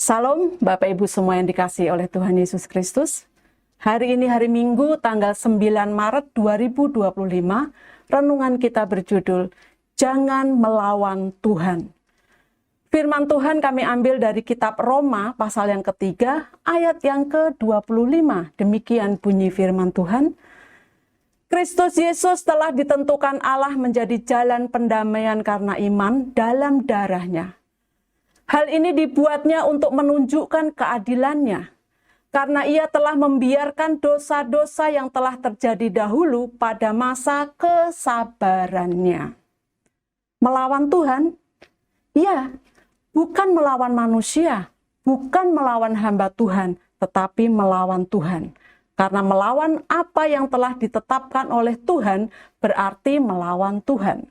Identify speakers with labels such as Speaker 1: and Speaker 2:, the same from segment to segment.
Speaker 1: Salam Bapak Ibu semua yang dikasihi oleh Tuhan Yesus Kristus. Hari ini hari Minggu tanggal 9 Maret 2025, renungan kita berjudul Jangan Melawan Tuhan. Firman Tuhan kami ambil dari kitab Roma pasal yang ketiga, ayat yang ke-25. Demikian bunyi firman Tuhan. Kristus Yesus telah ditentukan Allah menjadi jalan pendamaian karena iman dalam darahnya. Hal ini dibuatnya untuk menunjukkan keadilannya, karena ia telah membiarkan dosa-dosa yang telah terjadi dahulu pada masa kesabarannya. Melawan Tuhan? Ya, bukan melawan manusia, bukan melawan hamba Tuhan, tetapi melawan Tuhan. Karena melawan apa yang telah ditetapkan oleh Tuhan berarti melawan Tuhan.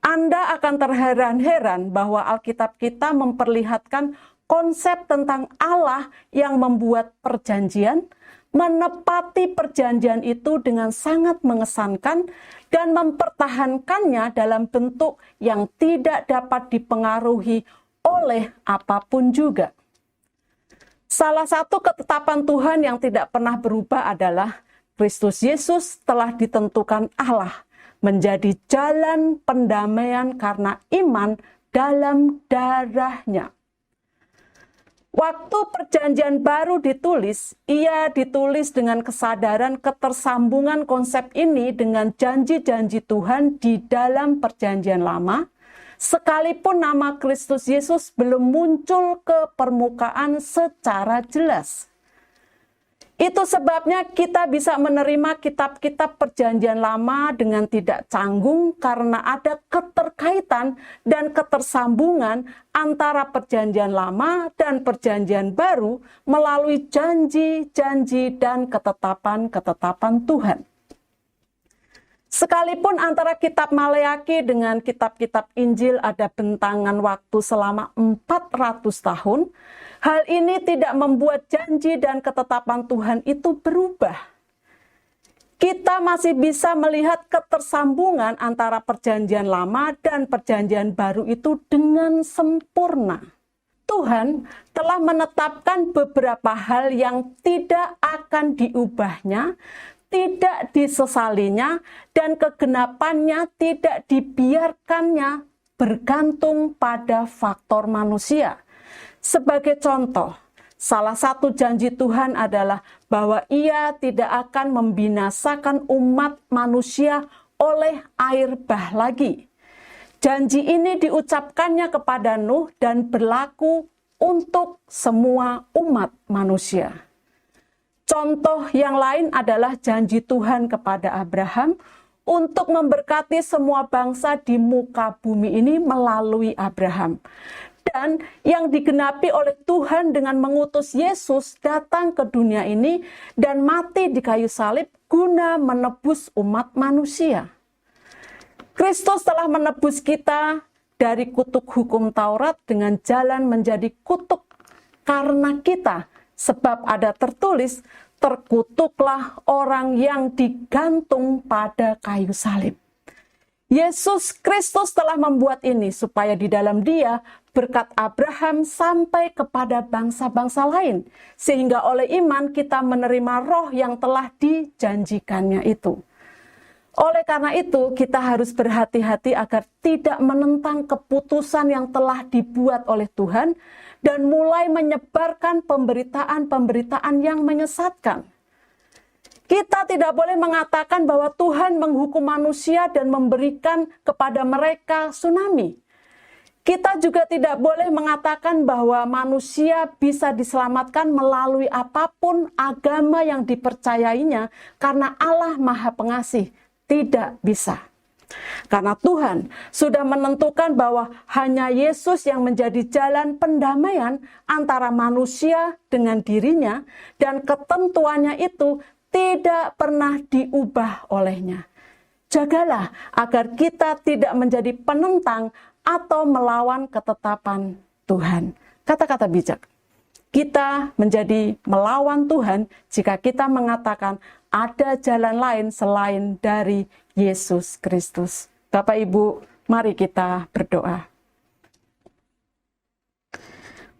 Speaker 1: Anda akan terheran-heran bahwa Alkitab kita memperlihatkan konsep tentang Allah yang membuat perjanjian, menepati perjanjian itu dengan sangat mengesankan, dan mempertahankannya dalam bentuk yang tidak dapat dipengaruhi oleh apapun juga. Salah satu ketetapan Tuhan yang tidak pernah berubah adalah Kristus Yesus telah ditentukan Allah menjadi jalan pendamaian karena iman dalam darahnya. Waktu perjanjian baru ditulis, ia ditulis dengan kesadaran ketersambungan konsep ini dengan janji-janji Tuhan di dalam perjanjian lama, sekalipun nama Kristus Yesus belum muncul ke permukaan secara jelas. Itu sebabnya kita bisa menerima kitab-kitab perjanjian lama dengan tidak canggung karena ada keterkaitan dan ketersambungan antara perjanjian lama dan perjanjian baru melalui janji-janji dan ketetapan-ketetapan Tuhan. Sekalipun antara kitab Maleaki dengan kitab-kitab Injil ada bentangan waktu selama 400 tahun, hal ini tidak membuat janji dan ketetapan Tuhan itu berubah. Kita masih bisa melihat ketersambungan antara perjanjian lama dan perjanjian baru itu dengan sempurna. Tuhan telah menetapkan beberapa hal yang tidak akan diubahnya, tidak disesalinya, dan kegenapannya tidak dibiarkannya bergantung pada faktor manusia. Sebagai contoh, salah satu janji Tuhan adalah bahwa Ia tidak akan membinasakan umat manusia oleh air bah lagi. Janji ini diucapkannya kepada Nuh dan berlaku untuk semua umat manusia. Contoh yang lain adalah janji Tuhan kepada Abraham untuk memberkati semua bangsa di muka bumi ini melalui Abraham. Dan yang digenapi oleh Tuhan dengan mengutus Yesus datang ke dunia ini dan mati di kayu salib guna menebus umat manusia. Kristus telah menebus kita dari kutuk hukum Taurat dengan jalan menjadi kutuk karena kita. Sebab ada tertulis, terkutuklah orang yang digantung pada kayu salib. Yesus Kristus telah membuat ini supaya di dalam Dia berkat Abraham sampai kepada bangsa-bangsa lain. Sehingga oleh iman kita menerima roh yang telah dijanjikannya itu. Oleh karena itu kita harus berhati-hati agar tidak menentang keputusan yang telah dibuat oleh Tuhan dan mulai menyebarkan pemberitaan-pemberitaan yang menyesatkan. Kita tidak boleh mengatakan bahwa Tuhan menghukum manusia dan memberikan kepada mereka tsunami. Kita juga tidak boleh mengatakan bahwa manusia bisa diselamatkan melalui apapun agama yang dipercayainya karena Allah Maha Pengasih. Tidak bisa. Karena Tuhan sudah menentukan bahwa hanya Yesus yang menjadi jalan pendamaian antara manusia dengan dirinya, dan ketentuannya itu tidak pernah diubah olehnya. Jagalah agar kita tidak menjadi penentang atau melawan ketetapan Tuhan. Kata-kata bijak. Kita menjadi melawan Tuhan jika kita mengatakan ada jalan lain selain dari Yesus Kristus. Bapak Ibu, mari kita berdoa.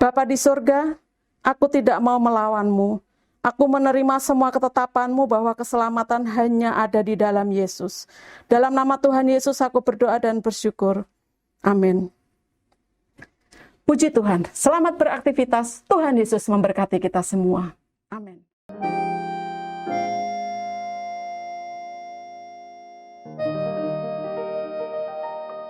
Speaker 1: Bapa di surga, aku tidak mau melawanmu. Aku menerima semua ketetapan-mu bahwa keselamatan hanya ada di dalam Yesus. Dalam nama Tuhan Yesus aku berdoa dan bersyukur. Amin. Puji Tuhan, selamat beraktivitas. Tuhan Yesus memberkati kita semua. Amin.